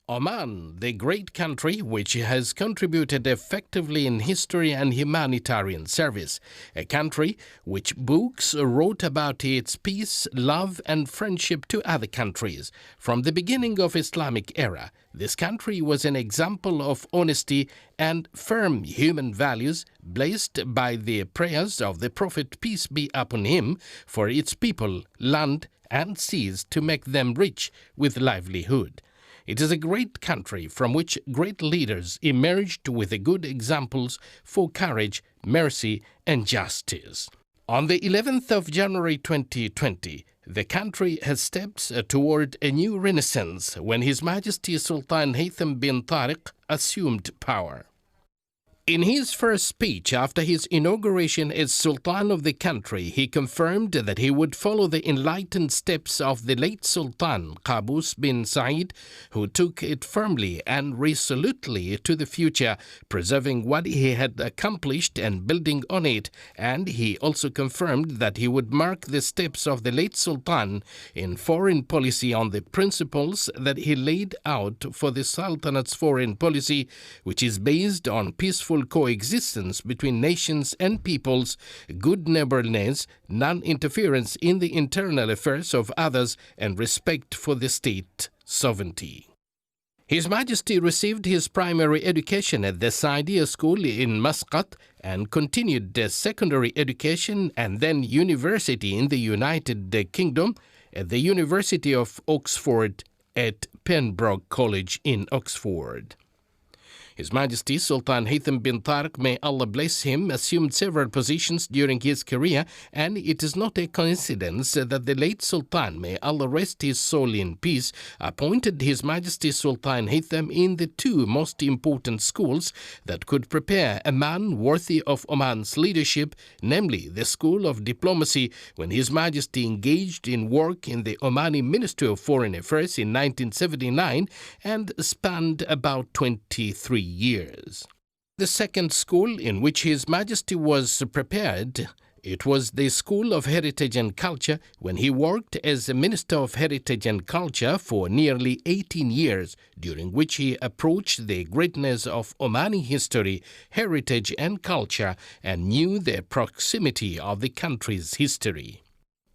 Oman, the great country which has contributed effectively in history and humanitarian service, a country which books wrote about its peace, love and friendship to other countries. From the beginning of Islamic era, this country was an example of honesty and firm human values, blessed by the prayers of the Prophet, peace be upon him, for its people, land and seas to make them rich with livelihood. It is a great country from which great leaders emerged with good examples for courage, mercy, and justice. On the 11th of January 2020, the country has stepped toward a new renaissance when His Majesty Sultan Haytham bin Tariq assumed power. In his first speech after his inauguration as Sultan of the country, he confirmed that he would follow the enlightened steps of the late Sultan Qaboos bin Said, who took it firmly and resolutely to the future, preserving what he had accomplished and building on it, and he also confirmed that he would mark the steps of the late Sultan in foreign policy on the principles that he laid out for the Sultanate's foreign policy, which is based on peaceful coexistence between nations and peoples, good neighborliness, non-interference in the internal affairs of others, and respect for the state sovereignty. His Majesty received his primary education at the Saidiya School in Muscat and continued secondary education and then university in the United Kingdom at the University of Oxford at Pembroke College in Oxford. His Majesty Sultan Haytham bin Tariq, may Allah bless him, assumed several positions during his career, and it is not a coincidence that the late Sultan, may Allah rest his soul in peace, appointed His Majesty Sultan Haytham in the two most important schools that could prepare a man worthy of Oman's leadership, namely the School of Diplomacy, when His Majesty engaged in work in the Omani Ministry of Foreign Affairs in 1979 and spanned about 23 years. The second school in which His Majesty was prepared, it was the School of Heritage and Culture, when he worked as a Minister of Heritage and Culture for nearly 18 years, during which he approached the greatness of Omani history, heritage and culture and knew the proximity of the country's history.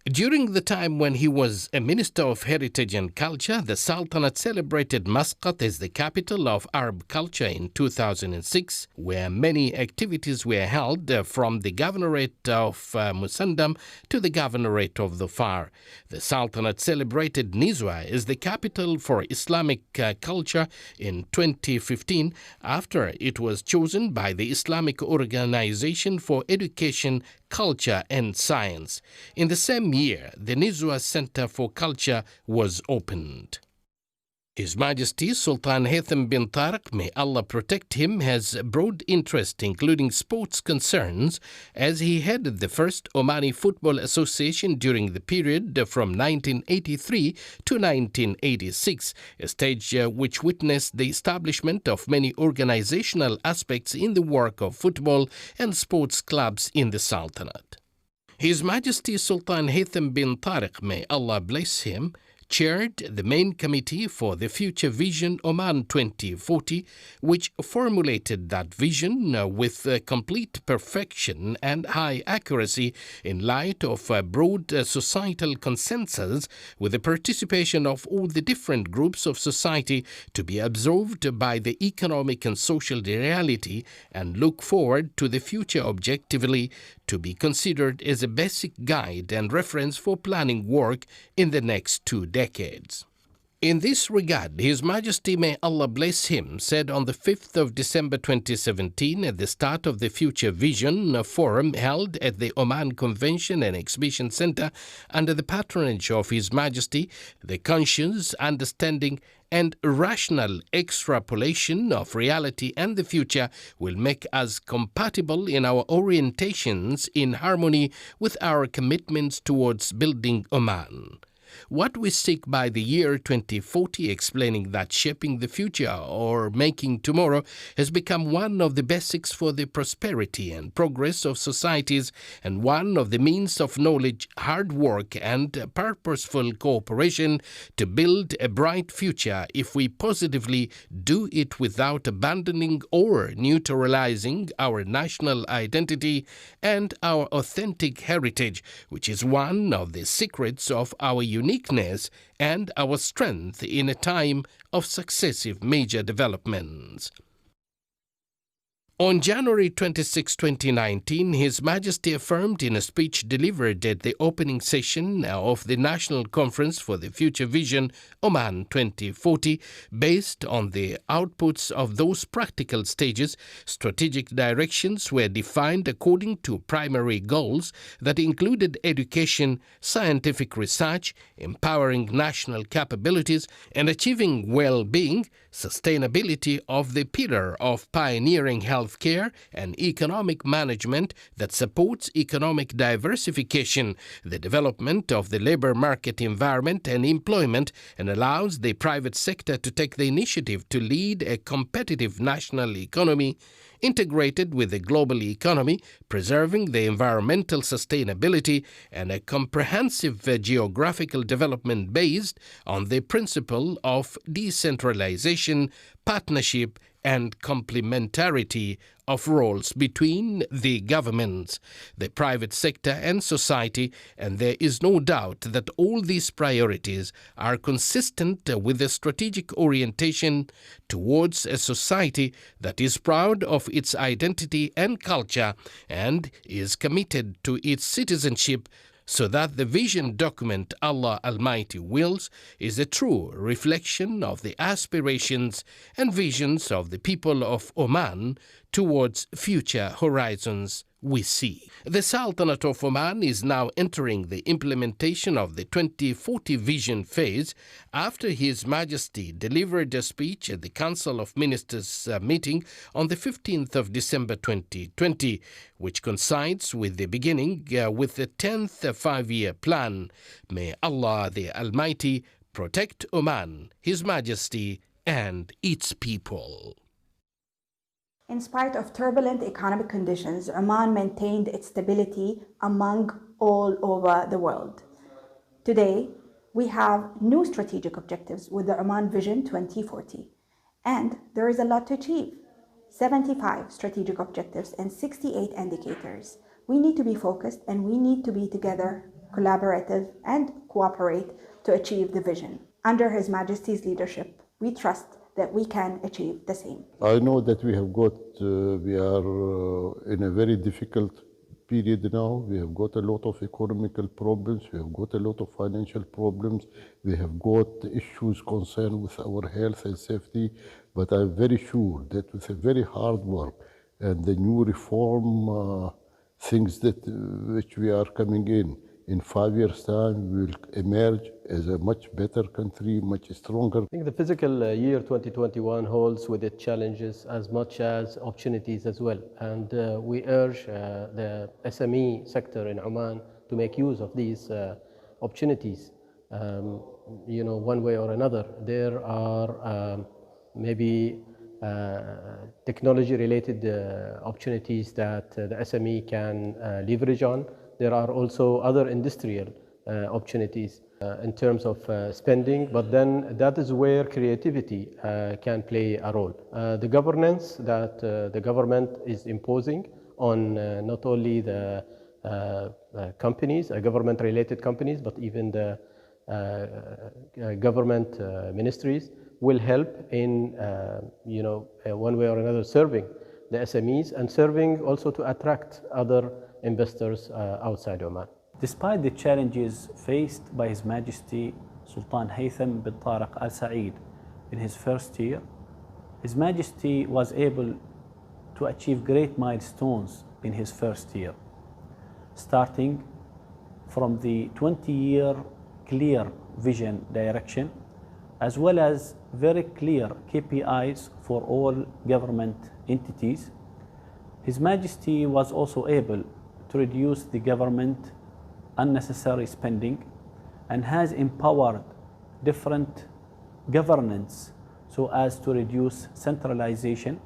During the time when he was a Minister of Heritage and Culture, the Sultanate celebrated Muscat as the capital of Arab culture in 2006, where many activities were held from the Governorate of Musandam to the Governorate of Dhofar. The Sultanate celebrated Nizwa as the capital for Islamic culture in 2015 after it was chosen by the Islamic Organization for Education, Culture and Science. In the same year, the Nizwa Center for Culture was opened. His Majesty Sultan Haytham bin Tariq, may Allah protect him, has broad interest including sports concerns, as he headed the first Omani Football Association during the period from 1983 to 1986, a stage which witnessed the establishment of many organizational aspects in the work of football and sports clubs in the Sultanate. His Majesty Sultan Haytham bin Tariq, may Allah bless him, chaired the main committee for the Future Vision Oman 2040, which formulated that vision with complete perfection and high accuracy in light of a broad societal consensus, with the participation of all the different groups of society to be absorbed by the economic and social reality and look forward to the future objectively, to be considered as a basic guide and reference for planning work in the next 2 decades. In this regard, His Majesty, may Allah bless him, said on the 5th of December 2017 at the start of the Future Vision Forum held at the Oman Convention and Exhibition Center under the patronage of His Majesty, the conscious understanding and rational extrapolation of reality and the future will make us compatible in our orientations in harmony with our commitments towards building Oman. What we seek by the year 2040, explaining that shaping the future or making tomorrow has become one of the basics for the prosperity and progress of societies and one of the means of knowledge, hard work and purposeful cooperation to build a bright future if we positively do it without abandoning or neutralizing our national identity and our authentic heritage, which is one of the secrets of our uniqueness and our strength in a time of successive major developments. On January 26, 2019, His Majesty affirmed in a speech delivered at the opening session of the National Conference for the Future Vision Oman 2040, based on the outputs of those practical stages, strategic directions were defined according to primary goals that included education, scientific research, empowering national capabilities, and achieving well-being, sustainability of the pillar of pioneering healthcare and economic management that supports economic diversification, the development of the labor market environment and employment, and allows the private sector to take the initiative to lead a competitive national economy integrated with the global economy, preserving the environmental sustainability and a comprehensive geographical development based on the principle of decentralization, partnership, and complementarity of roles between the governments, the private sector and society, and there is no doubt that all these priorities are consistent with the strategic orientation towards a society that is proud of its identity and culture and is committed to its citizenship, so that the vision document Allah Almighty wills is a true reflection of the aspirations and visions of the people of Oman towards future horizons we see. The Sultanate of Oman is now entering the implementation of the 2040 vision phase after His Majesty delivered a speech at the Council of Ministers meeting on the 15th of December 2020, which coincides with the beginning with the 10th five-year plan. May Allah the Almighty protect Oman, His Majesty, and its people. In spite of turbulent economic conditions, Oman maintained its stability among all over the world. Today, we have new strategic objectives with the Oman Vision 2040, and there is a lot to achieve. 75 strategic objectives and 68 indicators. We need to be focused and we need to be together, collaborative and cooperate to achieve the vision. Under His Majesty's leadership, we trust that we can achieve the same. I know that we are in a very difficult period now. We have got a lot of economical problems, we have got a lot of financial problems, we have got issues concerned with our health and safety, but I'm very sure that with a very hard work and the new reform things which we are coming in 5 years' time, we will emerge as a much better country, much stronger. I think the fiscal year 2021 holds with it challenges as much as opportunities as well. And we urge the SME sector in Oman to make use of these opportunities, one way or another. There are maybe technology-related opportunities that the SME can leverage on. There are also other industrial opportunities in terms of spending, but then that is where creativity can play a role. The governance that the government is imposing on not only the companies, government-related companies, but even the government ministries will help in, one way or another serving the SMEs and serving also to attract other investors outside Oman. Despite the challenges faced by His Majesty Sultan Haytham bin Tariq Al Saeed in his first year, His Majesty was able to achieve great milestones in his first year, starting from the 20-year clear vision direction, as well as very clear KPIs for all government entities. His Majesty was also able to reduce the government unnecessary spending and has empowered different governance so as to reduce centralization